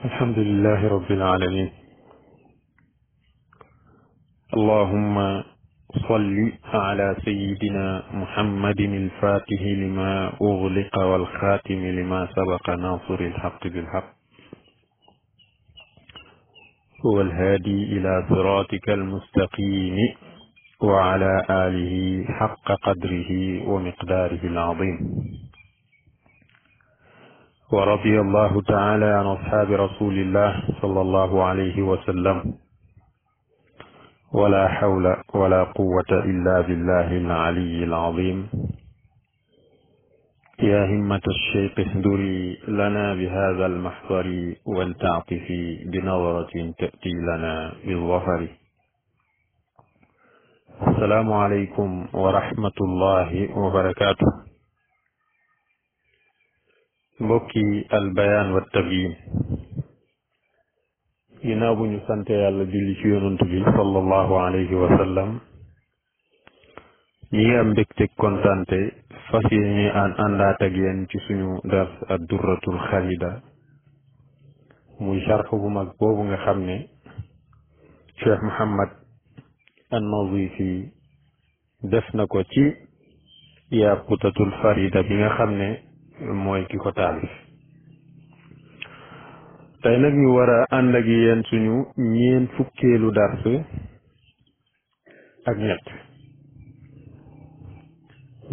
الحمد لله رب العالمين. اللهم صل على سيدنا محمد الفاتح لما أغلق والخاتم لما سبق ناصر الحق بالحق هو الهادي إلى صراطك المستقيم وعلى آله حق قدره ومقداره العظيم. ورضي الله تعالى عن أصحاب رسول الله صلى الله عليه وسلم. ولا حول ولا قوة إلا بالله العلي العظيم. يا همة الشيخ اهدري لنا بهذا المحضر ولتعطفي بنظرة تأتي لنا بالظفر. السلام عليكم ورحمة الله وبركاته. mbokki albayaan wa tabyin ginnaaw bu ñu sante yàlla julli ci yonent bi sallallahu alayhi wa sallam ñi ngi am mbégte kontante fas yéene àndaat ak yéen ci suñu dars ad-durratul xarida muy sharx bu mag boobu nga xam ne Cheikh Mouhammad an-Nazifi def na ko ci yaqutatul farida bi nga xam ne mooy ki ko taalif. tey nag ñu war a ànd ak yéen suñu ñeen fukkeelu dars ak ñett.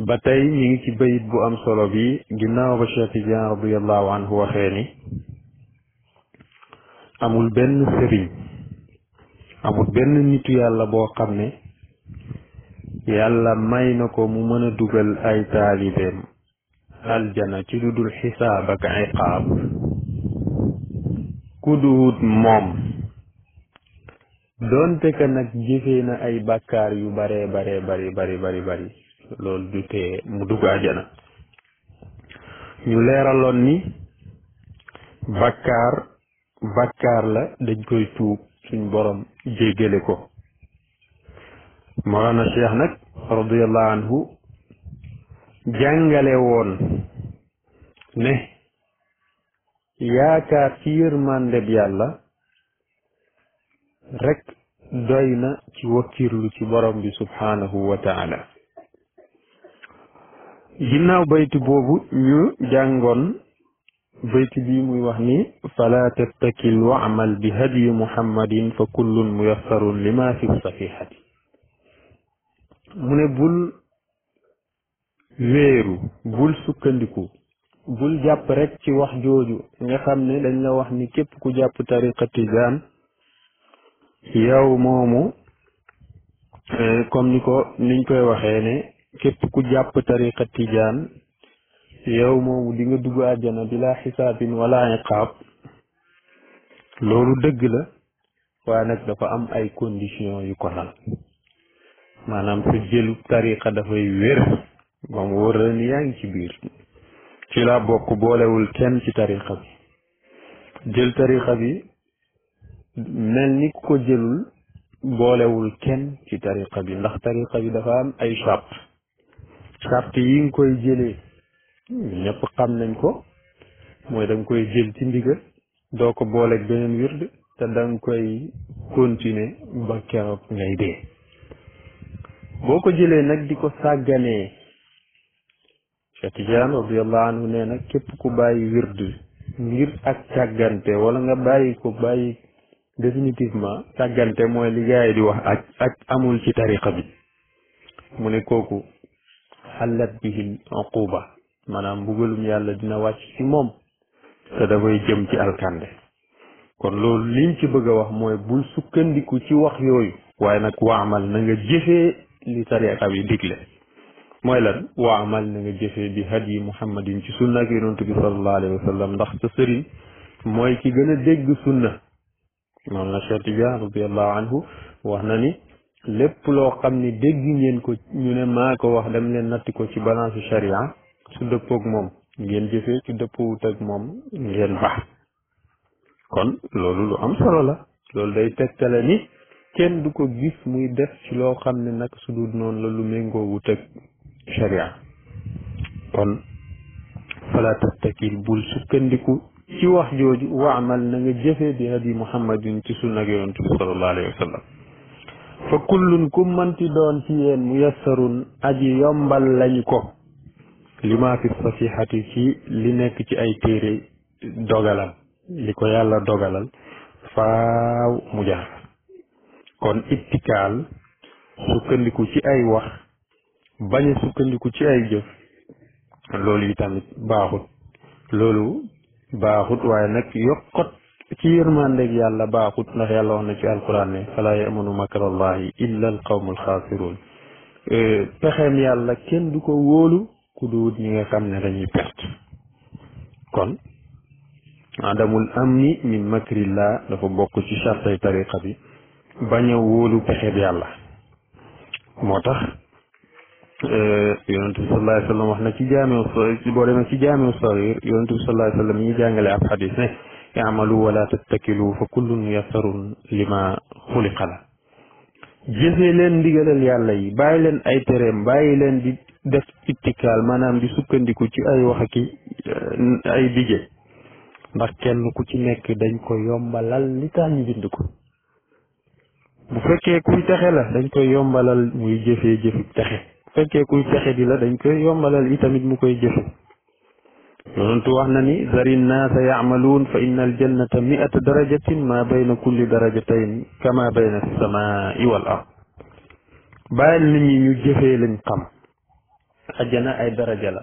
ba tey ñu ngi ci bayit bu am solo bi ginnaaw ba Cheikh Tidiane radiyallahu anhu waxee ni amul benn sëriñ amul benn nitu yàlla boo xam ne yàlla may na ko mu mën a dugal ay taalibeem aljana ci lu dul xisaab ak iqaab ku duut moom doonte ka nag jëfee na ay bàkkaar yu bare bari loolu du tee mu dugg aljana. ñu leeraloon ni bàkkaar la dañ koy tuub suñ borom jéggale ko. Mawlana Cheikh nag radiyallahu anhu jàngale woon ne yaakaar ci yërmandeb yàlla rek doy na ci wakkirlu ci borom bi subhanahu wa taala. ginnaaw bayti boobu ñu jàngoon bayti bi muy wax ni fala tattakil wa amal bi hadyi muhammadin fa kullun muyassarun lima fi safihati. mu ne bul wéeru, bul sukkandiku, bul jàpp rek ci wax jooju nga xam ne dañ la wax ni képp ku jàpp tariqa tijaan yow moomu comme niñ koy waxee ne képp ku jàpp tariqa tijaan yow moomu di nga dugg àjjana bila xisaabin wala iqaab. loolu dëgg la, waaye nag dafa am ay conditions yu ko lal. maanaam sa jëlu tariqa dafay wér ba mu wóor la ni yaa ngi ci biir. ci la bokk boolewul kenn ci tariqa bi. jël tariqa bi mel ni ku ko jëlul boolewul kenn ci tariqa bi, ndax tariqa bi dafa am ay charte yi nga koy jëlee ñëpp xam nañ ko. mooy da nga koy jël ci ndigal, doo ko booleeg beneen wird, te da nga koy continuer ba keroog ngay dee. boo ko jëlee nag di ko sàgganee, Cheikh Tidiane radiyallahu anhu nee na képp ku bàyyi wird ngir ak càggante wala nga bàyyi définitivement. càggante mooy li gaa yi di wax ak amul ci tariqa bi. mu ne kooku xallat bihi uquba, maanaam mbugalum yàlla dina wàcc ci moom te dafay jëm ci alkande. kon loolu liñ ci bëgg a wax mooy bul sukkandiku ci wax yooyu, waaye nag waamal na nga jëfee li tariqa bi digle. mooy lan? waamal na nga jëfee bi hadyi muhammadin ci sunna ak yonent bi sallallahu alayhi wa sallam, ndax sa sëriñ mooy ki gën a dégg sunna. noonu la Cheikh Tidiane radiyallahu anhu wax na ni lépp loo xam ni dégg ngeen ko ñu ne maa ko wax, dem leen natti ko ci balance sharia, su dëppoog moom ngeen jëfee, su dëppoowut ak moom ngeen baax. kon loolu lu am solo la. loolu day tegtale ni kenn du ko gis muy def ci loo xam ne nag su dul noonu la lu méngoowut ak sharia. kon fala tattakil, bul sukkandiku ci wax jooju waamal na nga jëfe bi hadi muhammadin ci sunna ak yonent bi sallallahu alayhi wa sallam fa kullun ku manti doon ci yéen muyassarun aji yombal lañu ko lima fi safihati ci li nekk ci ay téere dogalam li ko yàlla dogalal faaw mu jaar kon ittikaal sukkandiku ci ay wax bañ a sukkandiku ci ay jëf loolu yi tamit baaxut waaye nag yokkot ci yërmandeeg yàlla baaxut ndax yàlla wax na ci alquran ne falaa yamanu makrallahi illa al qawmul xaasiruun pexeem yàlla kenn du ko wóolu ku duwut ñi nga xam ne dañuy perte kon adamul amni min makrillah dafa bokk ci chartay tariqa bi bañ a wóolu pexeem yàlla moo tax yonent bi sallallahu alayhi wa sallam wax na ci boo demee ci jaamiu saxiir yonent bi sallallahu alayhi wa sallam ñi jàngale ab xadis ne i'malu wala tattakilu fa kullun muyassarun lima xuliqa la jëfee leen ndigalal yàlla yi bàyyi leen ay tereem bàyyi leen di def ittikaal maanaam di sukkandiku ci ay wax ak ay dige ndax kenn ku ci nekk dañ ko yombalal li tax ñu bind ko bu fekkee kuy texe la dañ koy yombalal muy jëfee jëfi texe bu fekkee kuy texe di la dañ koy yombalal itamit mu koy jëfe yonentu wax na ni zari nnaasa yacmaluun fa inna aljannata mi'ata darajatin ma bayna kulli darajatayn kama bayna alsamaai wal ard bàyyil nit ñi ñu jëfee lañ xam ajjana ay daraja la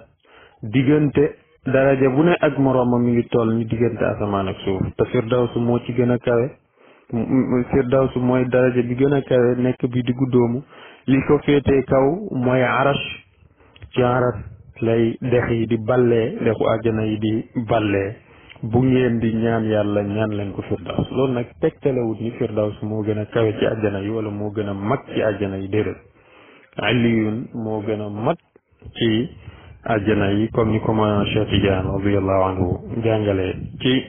diggante daraja bu ne ak moroomam mi ngi toll ni diggante asamaan ak suuf te firdawsu moo ci gën a kawe firdawsu mooy daraja bi gën a kawe nekk bi diggu doomu li ko féetee kaw mooy arash ci arash lay dex yi di ballee dexu àjjana yi di ballee bu ngeen di ñaan yàlla ñaan leen ko firdaws loolu nag tegtalewut ni firdaws moo gën a kawe ci àjjana yi wala moo gën a mag ci àjjana yi déedéet aliyun moo gën a mag ci àjjana yi comme ni ko ma Cheikh Tidiane radiyallahu anhu jàngale ci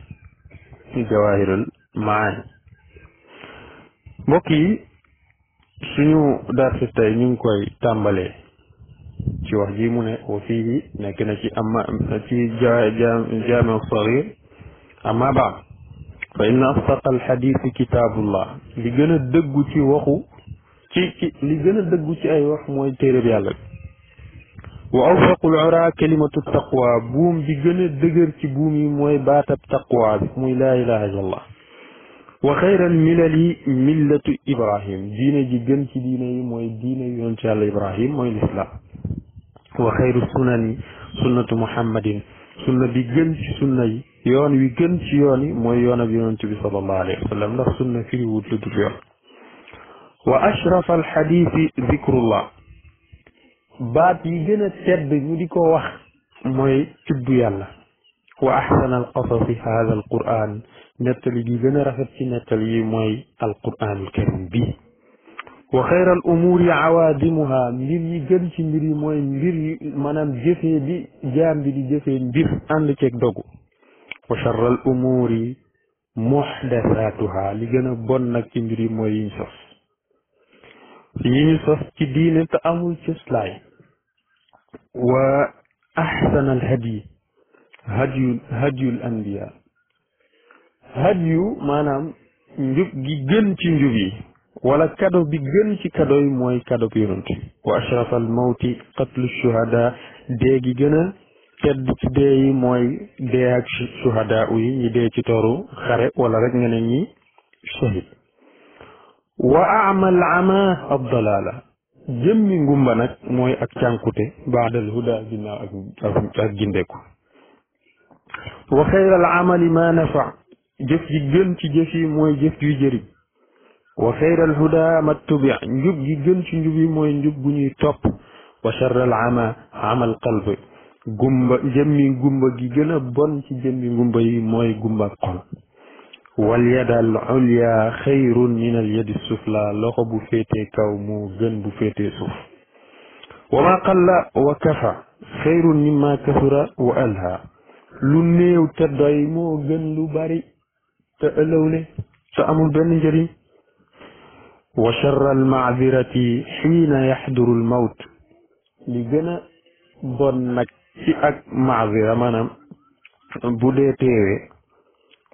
jawahirul maani mbokk yi suñu darsi tey ñu ngi koy tàmbalee ci wax ji mu ne wa fii nekk na ci ci jaamiu saxiir amma baad fa inna asdaqa alxadiisi kitaabullah li gën a dëggu ci waxu li gën a dëggu ci ay wax mooy téereb yàlla bi wa awfaqul ura kalimatu taqwa buum bi gën a dëgër ci buum yi mooy baatab taqwa bi muy laa ilaha illa allah wa xayral milali millatu ibrahim diine ji gën ci diine yi mooy diine yonent yàlla ibrahim mooy lislaam wa xayru sunani sunnatu muhammadin sunna bi gën ci sunna yi yoon wi gën ci yoon yi mooy yoon ab yonent bi sallallahu alayhi wa sallam ndax sunna firiwut lu dul yoon wa ashraf alxadiisi zikrullah baat yi gën a tedd ñu di ko wax mooy tudd yàlla wa ahsan alqasasi hada alquran nettali gi gën a rafet ci nettali yi mooy alquranul karim bi wa xayral umuuri awaadimuha mbir yi gën ci mbir yi mooy mbir yi maanaam jëfee bi jaam bi di jëfee mbir ànd ceeg dogu wa charral umuuri muxdasatuha li gën a bon nag ci mbir yi mooy yiñ sos yi ñu sos ci diine te amul cëslaay wa ahsan al hadyi hadyul anbiya hadyu maanaam njub gi gën ci njub yi wala kado bi gën ci kado yi mooy kado bi yonent wa ashraf al mawti qatlu shuhada dee gi gën a tedd ci dee yi mooy dee ak shuhada yi ñi dee ci toru xare wala rek nga ne ñi shahid wa amal ama ad dalala jëmmi ngumba nag mooy ak cànkute baadal huda ginnaaw ak gindeeku wa xayral amali ma nafa jëf ji gën ci jëf yi mooy jëf juy jëriñ wa xayral huda mattubi njub gi gën ci njub yi mooy njub gu ñuy topp wa charral ama amal qalb gumba jëmmi gumba gi gën a bon ci jëmmi ngumba yi mooy gumba xol wal yadal ulya xayrun min al yadi sufla loxo bu féetee kaw moo gën bu féetee suuf wa ma qalla wa kafa xayrun mimma kasura wa alha lu néew te doy moo gën lu bari te ëllëwle te amul benn njëriñ wa charra al maadirati xiina yaxduru al mawt li gën a bon nag ci ak maadira maanaam bu dee teewee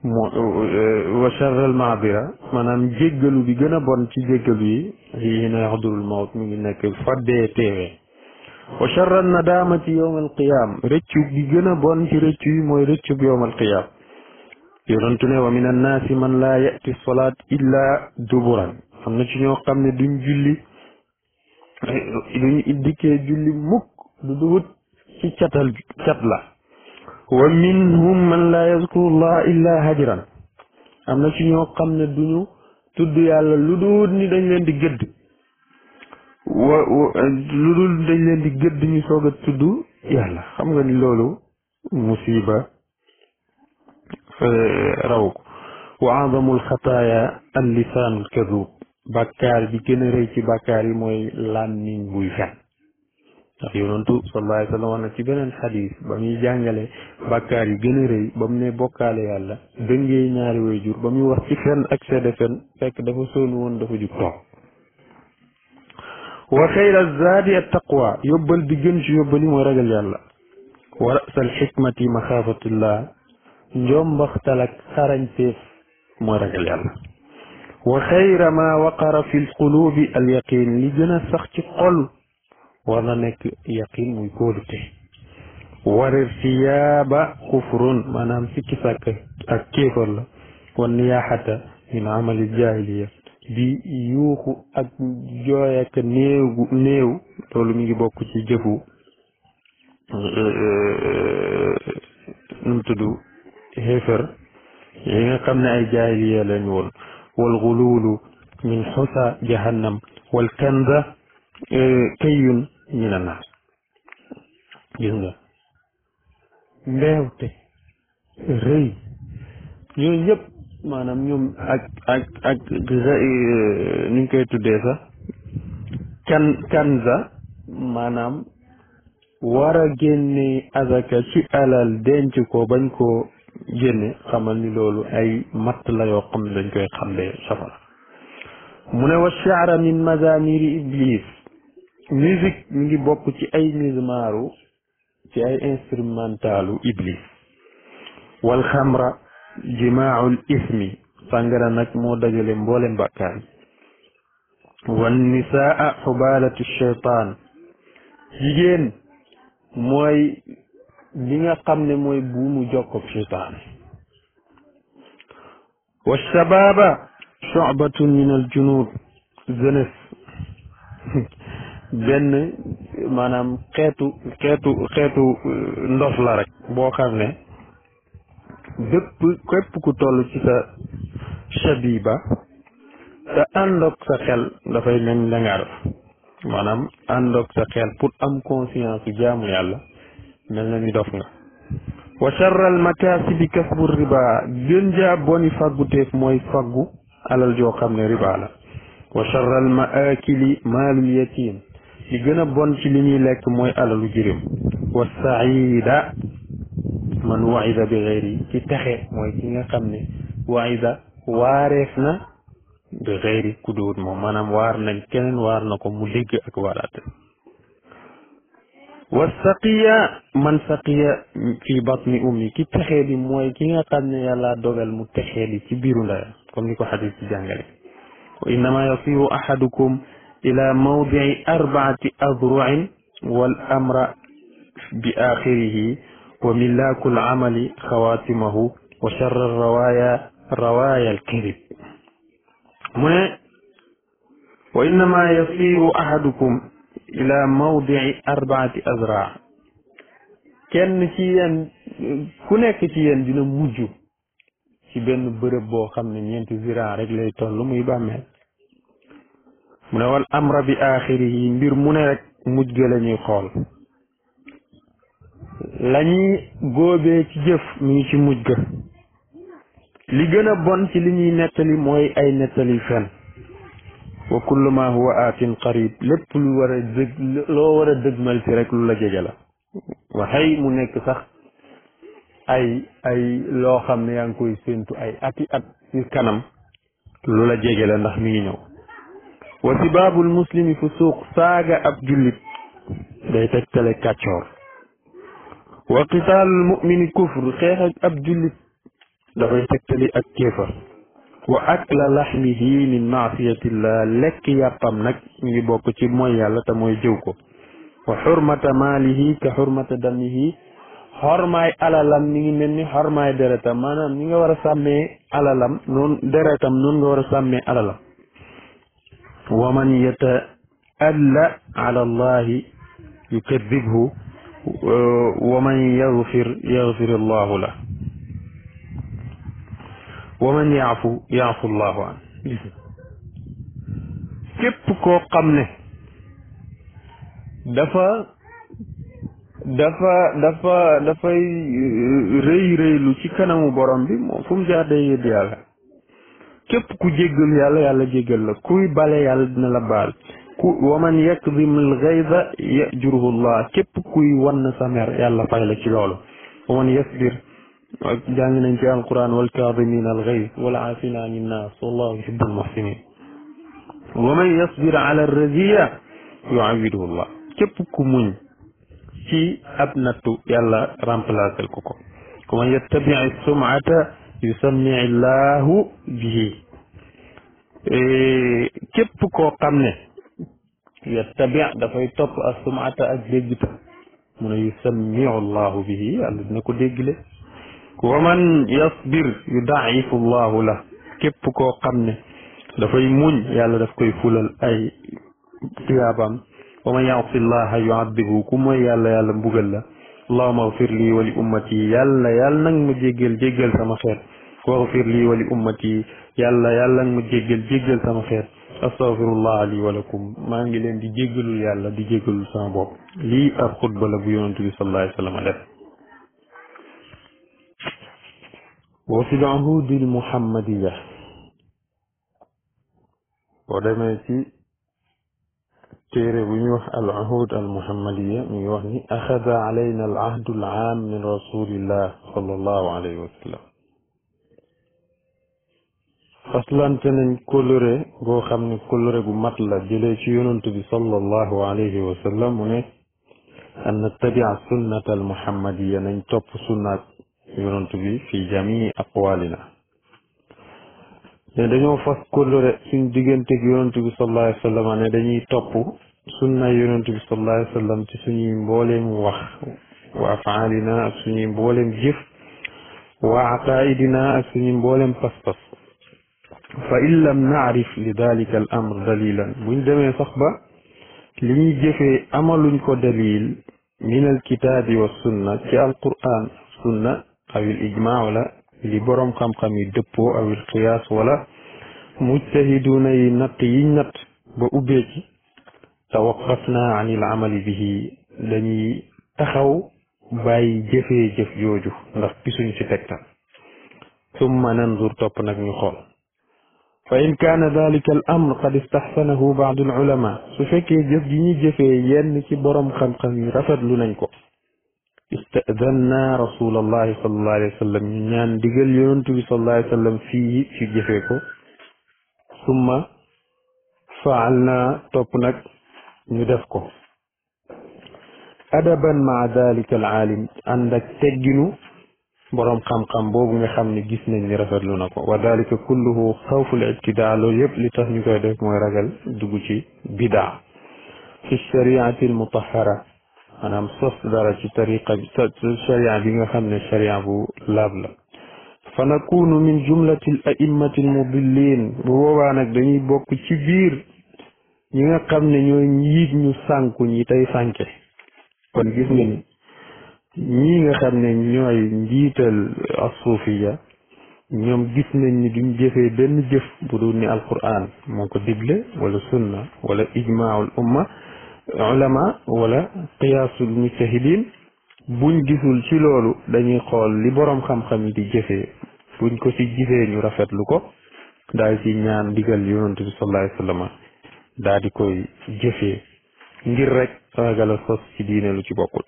wa charral maadira maanaam jéggalu bi gën a bon ci jéggalu yi hiina yaxdurul mawt mi ngi nekk faddee teewee wa charral nadaamati yowm alqiyaam rëccu bi gën a bon ci rëccu yi mooy rëccu bi yowm alqiyaam yonentu ne wa min annaasi man laa yati solaat illa duburan am na ci ñoo xam ne duñ julli duñ dikkee julli mukk du dugut ci cat la wa minhum man laa yazkurullah illa hajran am na ci ñoo xam ne duñu tudd yàlla lu dul ni dañ leen di gëdd lu dul dañ leen di gëdd ñu soog a tudd yàlla xam nga ni loolu musiba raw ko wa azamul xataaya al lisaanul kadub bàkkaar bi gën a rëy ci bàkkaar yi mooy làmmiñ buy fen ndax yonentu sallallahu alayhi wa sallam wax na ci beneen xadis ba muy jàngale bàkkaar yi gën a rëy ba mu ne bokkaale yàlla dëngee ñaari waajur ba muy wax ci fen ak seede fen fekk dafa sonn woon dafa jug toog wa xayra zaadi at taqwa yóbbal bi gën ci yóbbali mooy ragal yàlla wa rasal xikmati maxaafatullah njombaxtal ak xarañteef mooy ragal yàlla wa xayra ma waqara fi lqulubi al yaqin li gën a sax ci xol war na nekk yaqin muy kóolute war irtiyaaba kufrun maanaam sikki sàkk ak kéefar la wan niyaaxata min amali jahiliya di yuuxu ak jooy ak néew loolu mi ngi bokk ci jëfu nu mu tudd xéefar yi nga xam ne ay jahiliya lañ woon wal guluulu min xusa jahannam wal kanza kayun min annaas gis nga mbeewte rëy yooyu yëpp maanaam ñoom ak nuñ koy tuddee sax kanza maanaam war a génne azaka ci alal denc ko bañ koo génne xamal ni loolu ay matt la yoo xam ne dañ koy xamlee safara mu ne wa shaara min mazamiri iblis musique mi ngi bokk ci ay mizmaaru ci ay instrumentalu iblis wal xamra jimaaul ismi sàngara nag moo dajale mboolem bàkkaar wan nisaa xubalatu shaytaan jigéen mooy li nga xam ne mooy buumu jokkob shaytaan wa shababa shu'batun min al junud jeunesse benn maanaam xeetu ndof la rek boo xam ne képp ku toll ci sa shabiba te àndoog sa xel dafay mel la nga def maanaam àndoog sa xel pour am conscience su jaamu yàlla mel na ni dof nga wa charral makasibi kasbu riba gën jaa boni fagguteef mooy faggu alal joo xam ne riba la wa charral maakili maalul yatim li gën a bon ci li ñuy lekk mooy alalu jirim wa saida man waida bi xeyri ci texe mooy ki nga xam ne waida waareef na bi xeyri ku duwut moom maanaam waar nañ keneen waar na ko mu dégg ak waaraate wa saqiya man saqiya fi batni ummi ki texee di mooy ki nga xam ne yàlla dogal mu texee di ci biiru ndaya comme ni ko xadis ci jàngale wa innama yasiru ahadukum ila mawdii arbaati adruin wal amra bi axirihi wa milaku al amali xawaatimahu wa charra rawaaya al kadib mu ne wa innama yasiru ahadukum ila mawdii arbaati azraa kenn ci yéen ku nekk ci yéen dina mujj ci benn bërëb boo xam ne ñeenti zira rek lay toll muy bàmmeel mu ne wal amra bi axirihi mbir mu ne rek mujj ga la ñuy xool la ñuy góobee ci jëf mi ngi ci mujj ga li gën a bon ci li ñuy nettali mooy ay nettali fen wa kullu ma huwa aatin qarib lépp lu war a dëgg loo war a dëgmal ci rek lu la jege la waxay mu nekk sax ay loo xam ne yaa ngi koy séntu ay ati at ci kanam lu la jege la ndax mi ngi ñëw wa sibaabul muslimi fusuuq saaga ab jullit day tegtale kàccoor wa qitaalul mu'mini kufr xeex ak ab jullit dafay tegtali ak kéefar wa akla laxmihi min maasiyatillah lekk yàppam nag mi ngi bokk ci mooy yàlla te mooy jëw ko wa xurmata maalihi ka xurmata damihi xormaay alalam mi ngi mel ni xormaay deretam maanaam ni nga war a sàmmee alalam noonu deretam noonu nga war a sàmmee alalam wa man yataalla ala allahi yukadibhu wa man yaxfir allahu la wa man yaafu allahu an képp koo xam ne dafay rëylu ci kanamu borom bi moom fu mu jaar day yëdd yàlla képp ku jéggal yàlla yàlla jéggal la kuy bale yàlla dina la baal wa man yakdim al ghayza yajruhu allah képp kuy wann sa mer yàlla fay la ci loolu wa man yasbir jàng nañ ci alquran wal kaadimin al ghayz wal aafina anin naas wallahu yuhibbul muhsinin wa man yasbir ala ar-raziya yu'awwiduhu allah képp ku muñ ci ab nattu yàlla remplacer ko ku man yattabi' sum'ata yusammi llahu bihi képp koo xam ne yattabi' dafay topp as-sum'ata ak déggta mu ne yusammi llahu bihi yàlla dina ko déggle wa man yasbir yudaa'ifu llahu la képp koo xam ne dafay muñ yàlla daf koy fulal ay tiyaabam wa man ya'si llaha yu'adhibhu ku mooy yàlla mbugal la allahumma ighfir lii wa li ummati yàlla nag ma jéggal sama xeet waghfir lii wa li ummati yàlla nag ma jéggal sama xeet astaghfirullah li wa lakum maa ngi leen di jéggalul yàlla di jéggalul sama bopp lii ab xutba la bu yonent bi sallallahu alayhi wa sallam def wa fi al-uhud al-muhammadiyya boo demee ci téere bu ñu wax al-uhud al-muhammadiyya mi ngi wax ni axada alayna al-ahdu al-aam min rasulillah sallallahu alayhi wa sallam faslante nañ kóllëre goo xam ne kóllëre gu mat la jëlee ci yonent bi sallallahu alayhi wa sallam mu ne an nattabi'a sunnata al-muhammadiyya nañ topp sunnaat yonent bi fi jamii aqwalina ne dañoo fas kóllëre suñ digganteeg yonent bi sallallahu alayhi wa sallam ne dañuy topp sunna yonent bi sallallahu alayhi wa sallam ci suñuy mbooleem wax wa afaalina ak suñuy mbooleem jëf wa aqaidina ak suñuy mbooleem pas-pas fa in lam naarif li dalika al amr dalilan buñ demee sax ba li ñuy jëfee amaluñ ko dalil min al kitaabi wa sunna ci al quran sunna awil ijmaa wala li boroom xam-xam yi dëppoo awil qiyaas wala mujtahiduna yi natt yiñ natt ba ubbee ci tawaqqafna an il amali bihi dañuy taxaw bàyyi jëfee jëf jooju ndax gisuñ ci tegtal summa nanzur topp nag ñu xool fa in kaana dalika al amr qad istaxsanahu baadu al ulama su fekkee jëf ji ñuy jëfee yenn ci boroom xam-xam yi rafetlu nañ ko istadanna rasulallahi sallallahu alayhi wa sallam ñu ñaan digal yonentu bi sallallahu alayhi wa sallam fii ci jëfee ko summa faalna topp nag ñu def ko adaban maa dalika al aalim ànd ak tegginu boroom xam-xam boobu nga xam ne gis nañ ni rafetlu na ko wa dalika kulluhu xawful ibtidaa loolu yëpp li tax ñu koy def mooy ragal dugg ci bidaa fi shariati al mutahara maanaam sos dara ci tariqa bi sharia bi nga xam ne sharia bu laab la fa nakunu min jumlati al a'immati al mudillin bu boobaa nag dañuy bokk ci biir ñi nga xam ne ñooy njiit ñu sànku ñi tey sànke kon gis nga ni ñii nga xam ne ñooy njiital as-sufiya ñoom gis nañ ni duñ jëfee benn jëf bu dul ni alquran moo ko digle wala sunna wala ijmaul umma ulama wala qiyaasul mujtahidin buñ gisul ci loolu dañuy xool li boroom xam-xam yi di jëfee buñ ko ci gisee ñu rafetlu ko daal ci ñaan digal yonent bi sallallahu alayhi wa sallam daal di koy jëfee ngir rek ragal a sos ci diine lu ci bokkul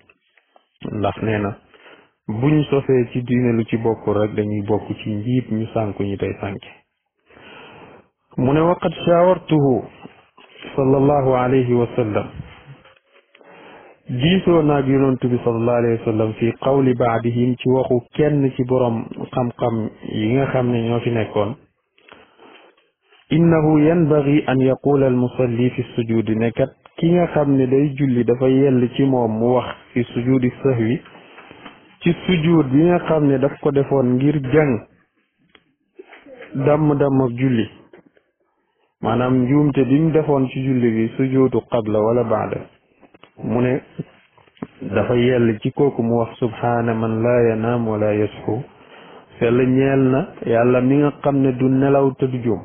ndax nee na buñ sosee ci diine lu ci bokkul rek dañuy bokk ci njiit ñu sànku ñi tey sànke mu ne waqad shawartuhu sallallahu alayhi wa sallam diisoo naag yonantu bi sallallahu alayhi wa sallam fi qawli baadihim ci waxu kenn ci borom xam-xam yi nga xam ne ñoo fi nekkoon innahu yanbaghi an yaqula al musalli fi sujudi ne kat ki nga xam ne day julli dafa yell ci moom mu wax fi sujudi sahwi ci sujud bi nga xam ne daf ko defoon ngir jàng damm-damm ak julli maanaam njuumte bi mu defoon ci julli bi sujudu qabla wala baada mu ne dafa yell ci kooku mu wax subhaana man laa yanaam wala yasxu sell ñeel na yàlla mi nga xam ne du nelaw te du juum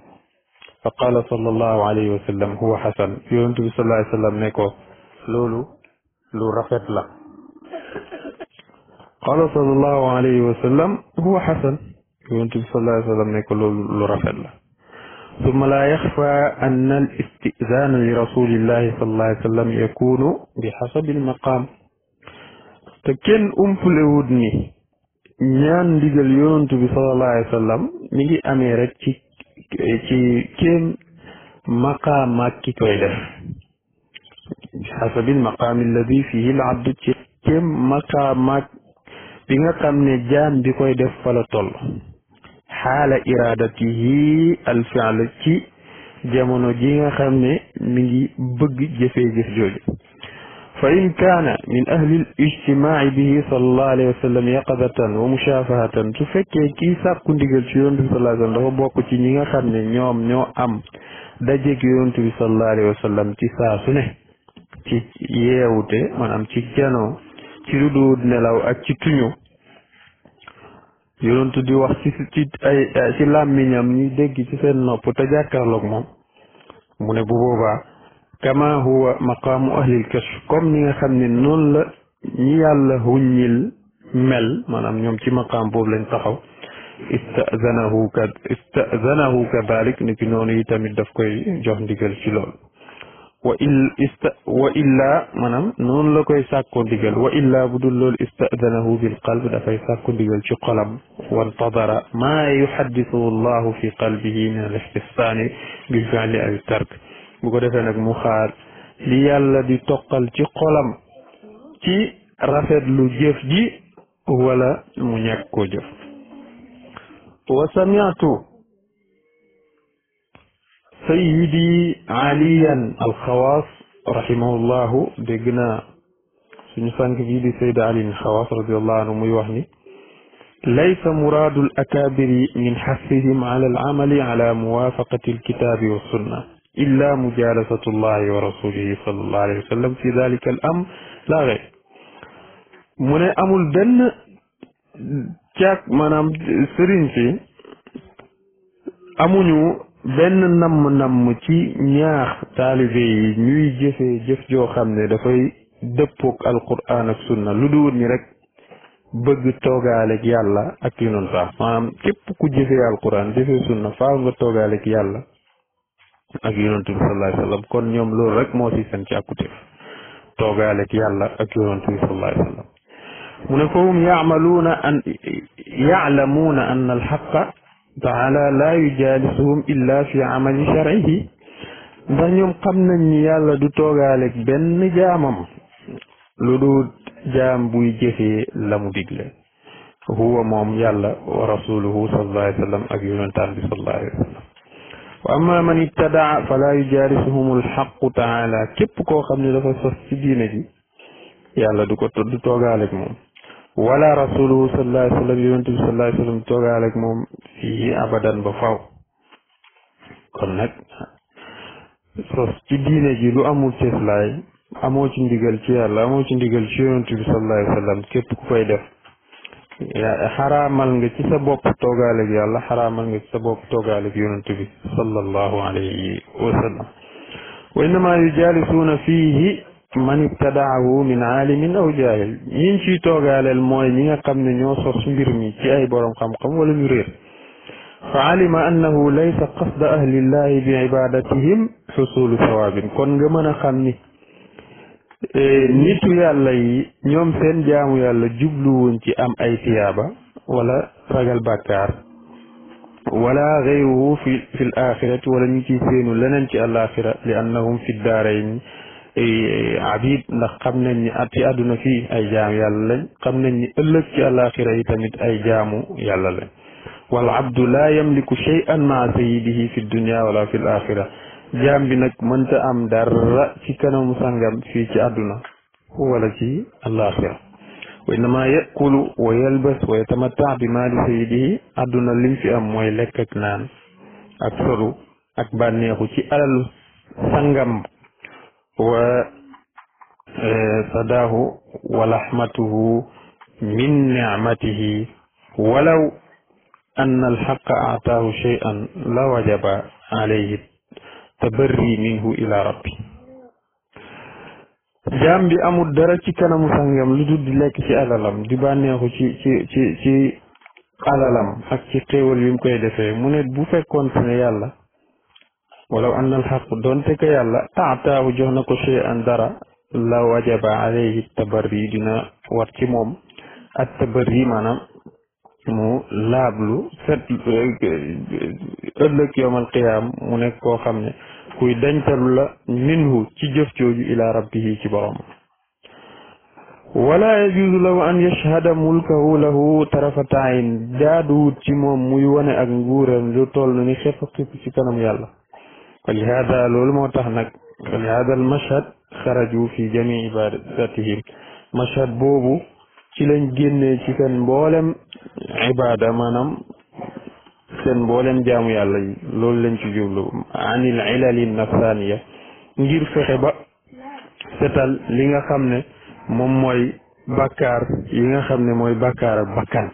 fa qaala sallallahu alayhi wa sallam huwa xasan yonentu bi sallallahu alayhi wa sallam ne ko loolu lu rafet la qaala sallallahu alayhi wa sallam huwa xasan yonentu bi sallallahu alayhi wa sallam ne ko loolu lu rafet la ثم لا يخفى أن الاستئذان لرسول الله صلى الله عليه وسلم يكون بحسب المقام تكن أمفلودني ñaan ndigal yonent bi sallallahu alayhi wa sallam mi ngi amee rek ci kéem maqaam ak ki koy def xasabil maqaam alladi fihi al abdu ci kéem maqaam ak bi nga xam ne jaam bi koy def fa la toll xaala iradatihi al fi'l ci jamono ji nga xam ne mi ngi bëgg jëfee jëf jooju fa in kaana min ahli al ijtimaa'i bihi sallallahu alayhi wa sallam yaqadatan wa mushafahatan su fekkee kii sàkku ndigal ci yonent bi sallallahu alayhi wa sallam dafa bokk ci ñi nga xam ne ñoom ñoo am dajeeg yonent bi sallallahu alayhi wa sallam ci saa su ne ci yeewute maanaam ci janoo ci lu dul nelaw ak ci tuñu yonentu di wax ci làmmiñam ñi dégg ci seen nopp te jàkkaarloog moom mu ne bu boobaa kama huwa maqaamu ahlil kashf comme ni nga xam ne noonu la ñi yàlla huññil mel maanaam ñoom ci maqaam boobu lañ taxaw istazanahu kadalik ni ki noonu yi tamit daf koy jox ndigal ci lool wa illa maanaam noonu la koy sàkkoo ndigal wa illa bu dul loolu istadanahu bil qalb dafay sàkko ndigal ci xolam wantadara maa yuhaddisuhu allahu fi qalbihi min al istihsaani bil fi'li aw tark bu ko defee nag mu xaar li yàlla di toqal ci xolam ci rafetlu jëf ji wala mu ñàkk koo jëf wa sami'tu sayyidi aliyan alxawaas rahimahullahu dégg naa suñu sànq bii di sayyid aliin xawaas radiallahu anhu muy wax ni laysa muraadu al akaabiri min xassihim ala al amali ala muwaafaqati alkitaabi wa sunna illa mujalasatu llahi wa rasulihi sallallahu alayhi wa sallam fi dalika al amr la gayr mu ne amul benn caag maanaam sëriñ si amuñu benn namm-namm ci ñaax taalibe yi ñuy jëfee jëf joo xam ne dafay dëppook alquran ak sunna lu dul ni rek bëgg toogaaleeg yàlla ak yonentam maanaam képp ku jëfee alquran jëfee sunna faaw nga toogaaleeg yàlla ak yonentu bi sallallahu alayhi wa sallam kon ñoom loolu rek moo ci seen càkkutéef toogaaleeg yàlla ak yonentu bi sallallahu alayhi wa sallam mu ne fahum ya'lamuuna anna alxaqa taala laa yujalisuhum illa fi amali shar'ihi ndax ñoom xam nañ ni yàlla du toogaaleeg benn jaamam lu dul jaam buy jëfee la mu digle huwa moom yàlla wa rasuluhu sallallahu alayhi wa sallam ak yonentaan bi sallallahu alayhi wa sallam wa amma man ibtadaa fala yujalisuhum alxaqu taala képp koo xam ne dafa sos ci diine ji yàlla du toogaaleeg moom wala rasuluhu sallallahu alayhi wa sallam yonent bi sallallahu alayhi wa sallam toogaaleeg moom fii abadan ba faw kon nag sos ci diine ji lu amul cëslaay amoo ci ndigal ci yàlla amoo ci ndigal ci yonent bi sallallahu alayhi wa sallam képp ku koy def xaraamal nga ci sa bopp toogaaleeg yàlla xaraamal nga ci sa bopp toogaaleeg yonent bi sallallahu alayhi wa sallam wa innama yujalisuuna fiihi man ibtadaahu min aalimin aw jaahil ñiñ ciy toogaaleel mooy ñi nga xam ne ñoo sos mbir mi ci ay borom xam-xam wala ñu réer fa alima annahu laysa qasda ahlillahi bi ibadatihim xusulu sawaabin kon nga mën a xam ni nitu yàlla yi ñoom seen jaamu yàlla jubluwuñ ci am ay tiyaaba wala ragal bàkkaar wala gayruhu fi l axirati wala ñu ciy seenu leneen ci àlaxira li annahum fi daarayni abid ndax xam nañ ni at ci àdduna fii ay jaam yàlla lañ xam nañ ni ëllëg ci alaxira yi tamit ay jaamu yàlla lañ wal abdu laa yamliku shay'an maa sayyidihi fi dunya wala fi alaxira jaam bi nag mënta am dara ci kanamu sangam fii ci àdduna wala ci alaxira wa innama yakulu wa yalbas wa yatamatta bi maali sayyidihi àdduna lim fi am mooy lekk ak naan ak solu ak bànneexu ci alalu sangam wa sadaahu wa lahmatuhu min nicmatihi walaw anna alxaqa aataahu shay'an la wajaba alayhi tabarri minhu ila rabbi jaam bi amul dara ci kanamu sangam lu dul di lekk ci alalam di bànneexu ci alalam ak ci xéewal yi mu koy defee mu ne bu fekkoon ne yàlla walaw anna alxaq doonte ko yàlla aataahu jox na ko shay'an dara la wajaba alayhi tabarri dina war ci moom ak tabarri maanaam mu laablu set ëllëg yowmal qiyaam mu nekk koo xam ne kuy dencalu la minhu ci jëf jooju ila rabbihi ci borom wala yajuuzu lahu an yashhada mulkahu lahu tarafata ayn jaaduwut ci moom muy wane ak nguuram lu toll ni xepp xipp ci kanam yàlla wa li hada loolu moo tax nag wa li hada al mashhad xaraju fi jami ibadatihim mashhad boobu ci lañ génnee ci seen mboolem ibada maanaam seen mboolem jaamu yàlla yi loolu lañ ci jublu anil ilali nafsaniya ngir fexe ba setal li nga xam ne moom mooy bàkkaar yi nga xam ne mooy bàkkaar ak bakkan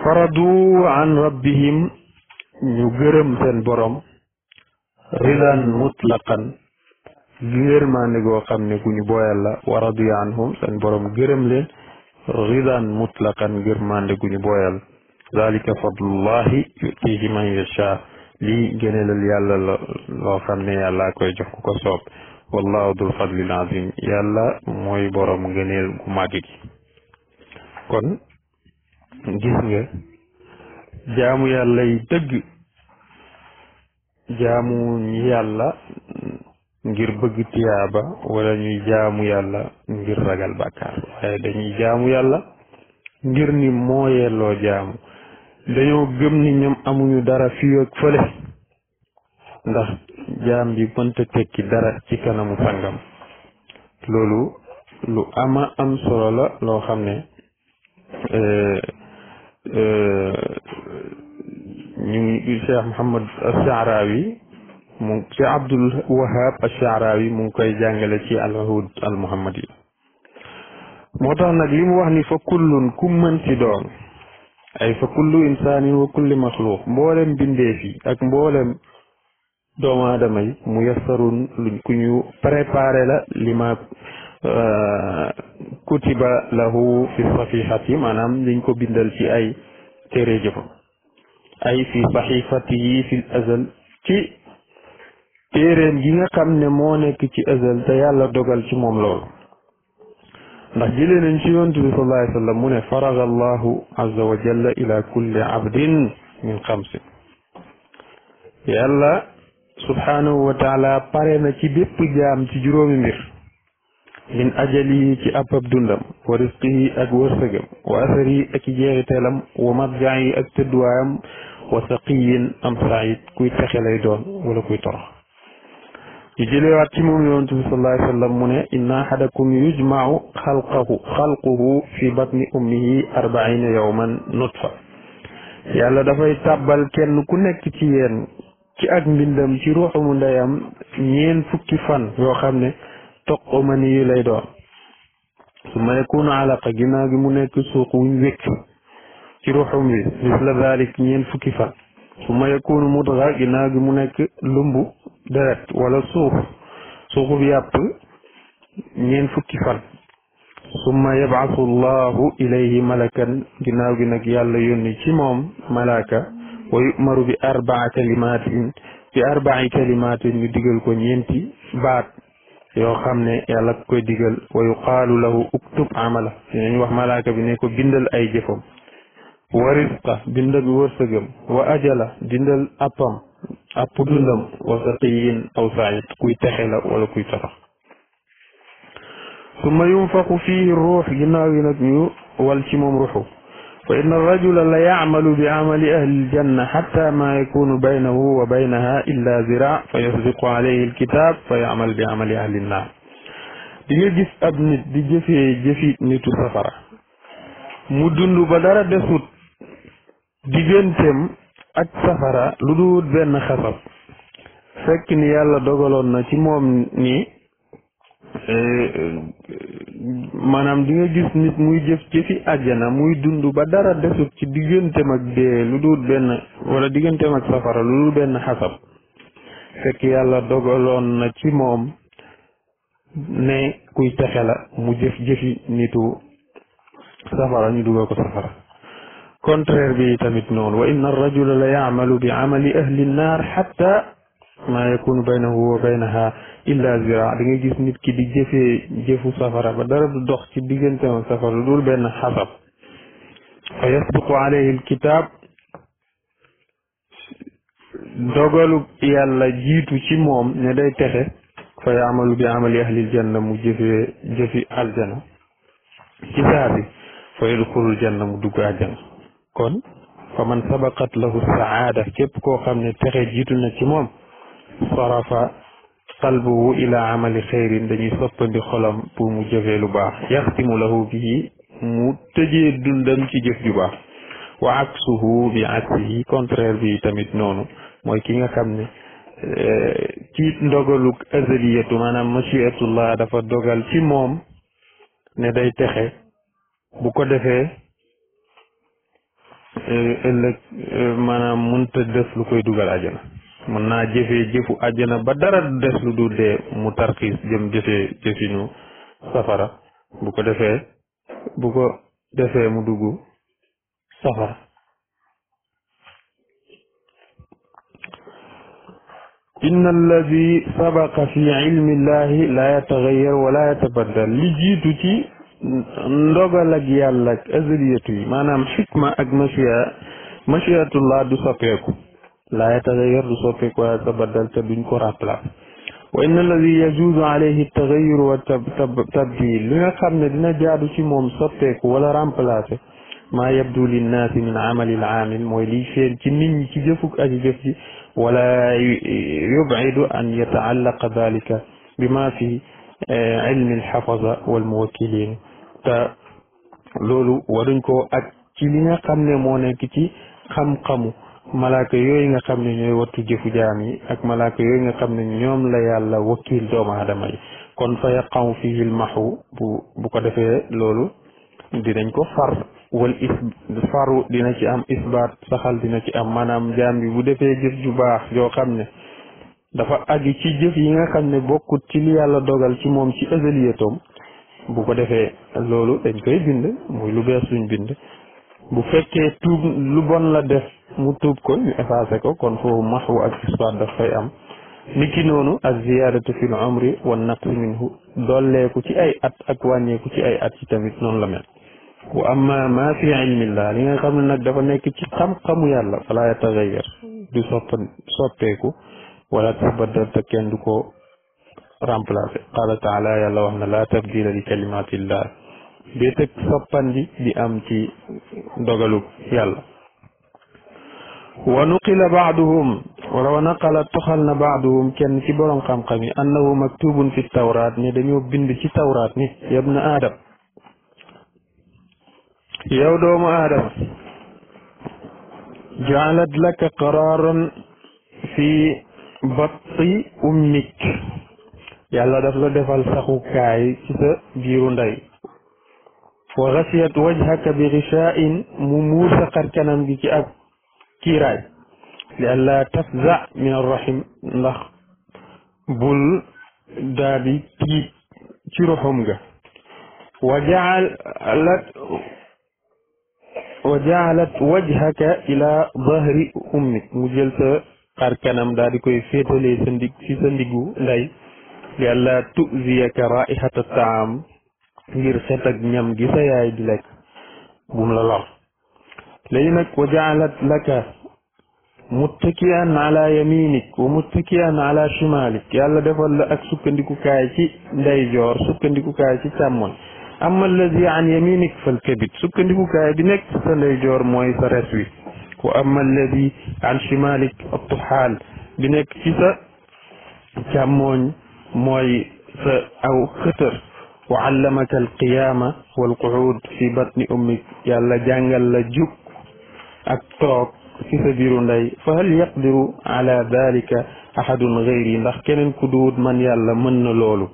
faradu an rabbihim ñu gërëm seen borom ridan mutlaqan gërmaande goo xam ne gu ñu booyal la wa radiya anhum seen borom gërëm leen ridan mutlaqan gërmaande gu ñu booyal zalika fadlullahi yutihi man yasha lii gënalal yàlla la loo xam ne yàlla koy jox ku ko soob wallahu dul fadlil azim yàlla mooy borom ngëneel gu màgg gi kon gis nga jaamu yàlla yi dëgg jaamu yàlla ngir bëgg tiyaaba wala ñuy jaamu yàlla ngir ragal bàkkaar waaye dañuy jaamu yàlla ngir ni moo yelloo jaamu dañoo gëm ni ñoom amuñu dara fii ak fële ndax jaam bi mënta tekki dara ci kanamu sangam loolu lu ama am solo la loo xam ne ñu ngi Cheikh Muhammad Ash-Sha'rawi mu Cheikh Abdul Wahab Ash-Sha'rawi mu ngi koy jàngale ci al-Uhud al-Muhammadi moo tax nag li mu wax ni fa kullun ku mën ci doon ay fa kullu insaanin wa kulli maxluuq mboolem bindeef yi ak mboolem doomu aadama yi mu yassarun luñ ku ñu préparé la li ma kutiba lahu fi safihati maanaam liñ ko bindal ci ay téere jëfam ay fi saxifatihi fi azal ci téeréem gi nga xam ne moo nekk ci azal te yàlla dogal ci moom loolu ndax jëlee nañ ci yonent bi sallallahu alayhi wa sallam mu ne faraga allahu azza wa jalla ila kulli abdin min xamsin yàlla subhanahu wa taala pare na ci bépp jaam ci juróomi mbir min ajali ci appab dundam wa risqihi ak wërsëgam wa asari ak i jeexiteelam wa marjaayi ak tëdduwaayam wa saqiyin am said kuy texe lay doon wala kuy torox ñu jëlewaat ci moom yonent bi sallallahu alayhi wa sallam mu ne inna ahadakum yujma'u xalquhu fi batni ummihi 40 yawman nutfa yàlla dafay tàbbal kenn ku nekk ci yéen ci ak mbindam ci ruuxumu ndeyam 40 fan yoo xam ne toq mani yi lay doon su ma yakunu alaqa ginnaaw gi mu nekk suuq wuñ wékk ci ruuxum bi misla dalik 40 fan su ma yakunu mudga ginnaaw gi mu nekk lumbu deret wala suuxu bi yàpp 40 fan summa yab'athu llahu ilayhi malakan ginnaaw gi nag yàlla yónni ci moom malaka wa yu'maru bi 4 kalimatin ñu digal ko 4 baat yoo xam ne yàlla koy digal wa yuqaalu lahu uktub amala dinañ wax malaka bi ne ko bindal ay jëfam wa risqa bindal wërsëgam wa ajala bindal appam app dundam wa saqiyin aw said kuy texe la wala kuy torox summa yunfaqu fihi ruux ginnaaw yi nag ñu wal ci moom ruuxu fa inna arrajula la yacmalu bi camali ahli aljanna xatta ma yakunu baynahu wa baynaha illa zira fa yasbiqu alayhi alkitab fa yacmal bi camali ahli nnaar di nga gis ab nit di jëfee jëfi nitu safara mu dund ba dara desut digganteem ak safara lu dul benn xasab fekk ni yàlla dogaloon na ci moom ni maanaam di nga gis nit muy jëf jëfi àjjana muy dund ba dara desut ci digganteem ak dee lu dul benn wala digganteem ak safara lu dul benn xasab fekk yàlla dogaloon na ci moom ne kuy texe la mu jëf jëfi nitu safara ñu dugal ko safara contraire bi tamit noonu wa inna arrajula la yacmalu bi camali ahli nnaar xatta ma yakunu baynahu wa baynaha illa zira da ngay gis nit ki di jëfee jëfu safara ba dara du dox ci diggante ak safara lu dul benn xasab fa yasbiqu alayhi alkitab dogalu yàlla jiitu ci moom ne day texe fa yacmalu bi camali ahli aljanna mu jëfee jëfi aljana ci saasi fa yadxulul janna mu dugg àjjana kon fa man sabaqat lahu saada képp koo xam ne texe jiitu na ci moom sarafa qalbuhu ila amali xeyrin dañuy soppandi xolam pour mu jëfee lu baax yaxtimu lahu bihi mu tëjee dundam ci jëf ju baax wa aksuhu bi aksihi contraire bi tamit noonu mooy ki nga xam ne ci ndogaluk azaliyatu maanaam machiatullah dafa dogal ci moom ne day texe bu ko defee ëllëg maanaam mënta def lu koy dugal àjjana mën naa jëfee jëfu àjjana ba dara des lu dul dee mu tarxiis jëm jëfee jëfinu safara bu ko defee mu dugg safara inna alladi sabaqa fi ilmi llahi la yatagayyar wala yatabaddal li jiitu ci ndogal ak yàlla ak azaliyatu yi maanaam xikma ak machiatullah du soppeeku laa yatagayyar du soppeeku wala tabaddal te duñ ko remplacer wa inna alladi yajuuzu alayhi tagayyur wa tabdil li nga xam ne dina jaadu ci moom soppeeku wala remplacer maa yabdu linnaasi min amali al aamil mooy liy feeñ ci nit ñi ci jëfuk aji jëf ji wala yubcidu an yataallaqa dalika bima fi ilmi alxafaza walmuwakkilin te loolu waruñ ko ak ci li nga xam ne moo nekk ci xam-xamu malaaka yooyu nga xam ne ñooy wattu jëfu jaam yi ak malaaka yooyu nga xam ne ñoom la yàlla wakkil doomu aadama yi kon fa yaqaw fihi lmaxu bu ko defee loolu dinañ ko far wal faru dina ci am isbaat saxal dina ci am maanaam jaam bi bu defee jëf ju baax yoo xam ne dafa aju ci jëf yi nga xam ne bokkut ci li yàlla dogal ci moom ci azaliyatoom bu ko defee loolu dañ koy bind muy lu bees luñ bind bu fekkee tuub lu bon la def mu tuub ko ñu effacé ko kon foofu maxu ak isbaat daf fay am niki noonu ak ziyaadatu fil umri wan naqsi minhu dolleeku ci ay at ak wàññeeku ci ay at ci tamit noonu la mel wa amma ma fi ilmillah li nga xam ne nag dafa nekk ci xam-xamu yàlla fala yatagayyar du soppeeku wala tabaddal te kenn du ko remplacer qala taala yàlla wax na la tabdila li kalimatillah bee teg soppandi di am ci dogalu yàlla wa nuqila baaduhum wala wa naqala toxal na baaduhum kenn ci borom xam-xam yi annahu maktubun fi tawraat ni dañoo bind ci tawraat ni yabna aadam yow doomu aadama jaalat laka qaraaran fi batti ummik yàlla daf la defal saxukaay ci sa biiru ndey wa xasiyat wajhaka bi gishaa'in mu muur sa xar kanam gi ci ak kiiraay li alla tafza min arrahim ndax bul daadi tiit ci roxom ga wa jaalat wajhaka ila dahri ummik mu jël sa xar kanam daal di koy féetalee sa ndiggu ndey li alla tuziyaka raihata taam ngir xet ak ñam gi sa yaay di lekk bum la lor léegi nag wa jaalat laka muttakiyan ala yaminik wa muttakiyan ala shimalik yàlla defal la ak sukkandikukaay ci ndeyjoor sukkandikukaay ci càmmoñ amma alladi an yaminik fal kabid sukkandikukaay bi nekk sa ndeyjoor mooy sa res wi wa amma alladi an shimalik at-tuhaal bi nekk ci sa càmmoñ mooy sa aw xëtër wa allamaka alqiyaama walquud fi batni ummik yàlla jàngal la jug ak toog ci sa biiru ndey fa hal yaqdiru ala dalika ahadun gayri ndax keneen ku duwut man yàlla mën na loolu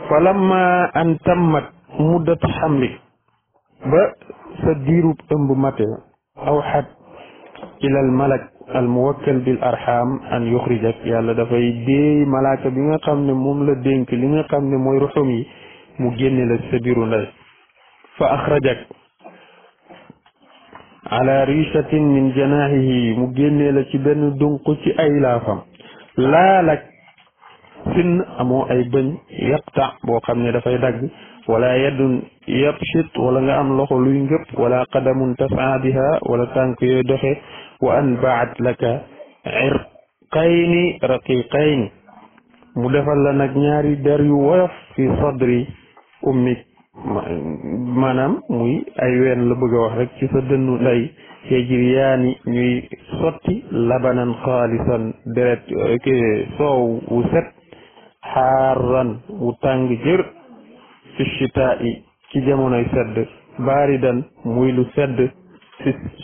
fa lamma an tammat muddat xamli ba sa diirub ëmb mate awxat ila al malak al muwakkal bil arham an yuxrijak yàlla dafay déey malaaka bi nga xam ne moom la dénk li nga xam ne mooy ruxum yi mu génne la sa biiru ndey fa axrajak ala richatin min janahihi mu génnee la ci benn dunq ci ay laafam laalak sinn amoo ay bëñ yaqta boo xam ne dafay dagg wala yadun yabshit wala nga am loxo luy ngëpp wala qadamun tasaa biha wala tànk yooyu doxe wa anbaat laka irqayni raqiqayni mu defal la nag ñaari der yu woyof fi sadri ummik maanaam muy ay ween la bëgg a wax rek ci sa dënnu ndey yajriyaani ñuy sotti labanan xaalisan deret soow wu set xaaran wu tàng jër fi chitaa'i ci jamonoy sedd baaridan muy lu sedd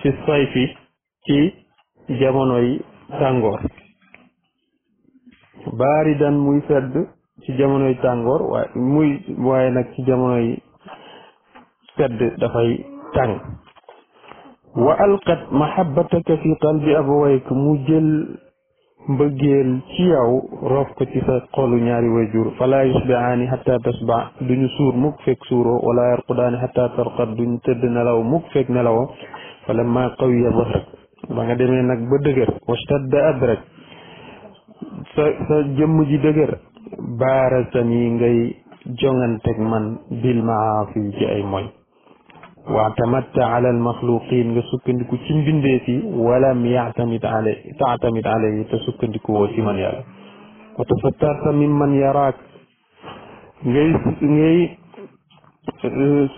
ci sayfi ci jamonoy tàngoor baaridan muy sedd ci jamonoy tàngoor waaye nag ci jamonoy sedd dafay tàng wa alqat mahabbataka fi qalbi abawayka mu jël mbëggeel ci yow roof ko ci sa xolu ñaari wayjur fala yusbihaani hatta tasba duñu suur mukk fekk suuroo wala yarqudaani hatta tarqad duñu tëdd nelaw mukk fekk nelawoo falamma qawiya dhahrak ba nga demee nag ba dëgër washtadda adrak sa jëmm ji dëgër baarasani ngay jonganteg man bil maafi ci ay moy waatamatta ala almaxluqin nga sukkandiku ci mbindee fi walam taatamid alayhi te sukkandiku woo ci man yàlla wa tafattarta min man yaraak ngay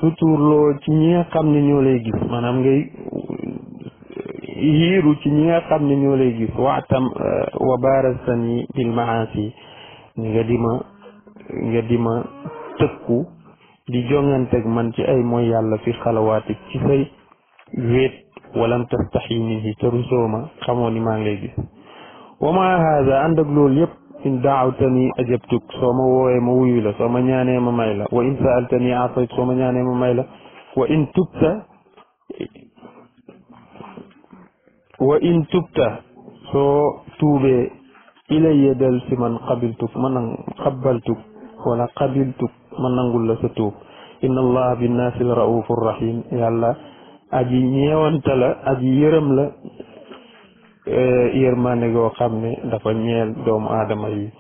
suturloo ci ñi nga xam ne ñoo lay gis maanaam ngay yiiru ci ñi nga xam ne ñoo lay gis wa baarasani bil maasi nga di ma tëkku di jonganteg man ci ay mooy yàlla fi xalawaatik ci say wéet walam tastaxi minhi te rusooma xamoo ni maa ngi lay gis wa ma haada ànd ak loolu yëpp in daawtani ajabtuk soo ma woowee ma wuyu la soo ma ñaanee ma may la wa in saaltani aatayt soo ma ñaanee ma may la wa in tubta soo tuubee ilayya del si man qabiltuk wala qabiltuk ma nangul la sa tuub inna allah binnaasi la raufur rahim yàlla aji ñeewante la aji yërëm la yërmaane goo xam ne dafa ñeel doomu aadama yi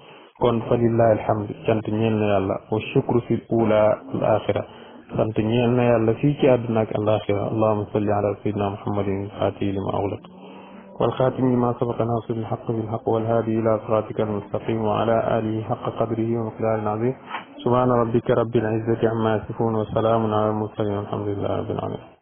kon fa lillahi alhamdu sant ñeel na yàlla wa shukru fi ula al axira sant ñeel na yàlla fii ci àdduna ak al axira allahuma salli ala sayyidina muhammadin faatihi lima ughliq والخاتم لما سبق ناصر الحق بالحق والهادي إلى صراطك المستقيم وعلى آله حق قدره ومقداره العظيم سبحان ربك رب العزة عما يصفون وسلام على المرسلين والحمد لله رب العالمين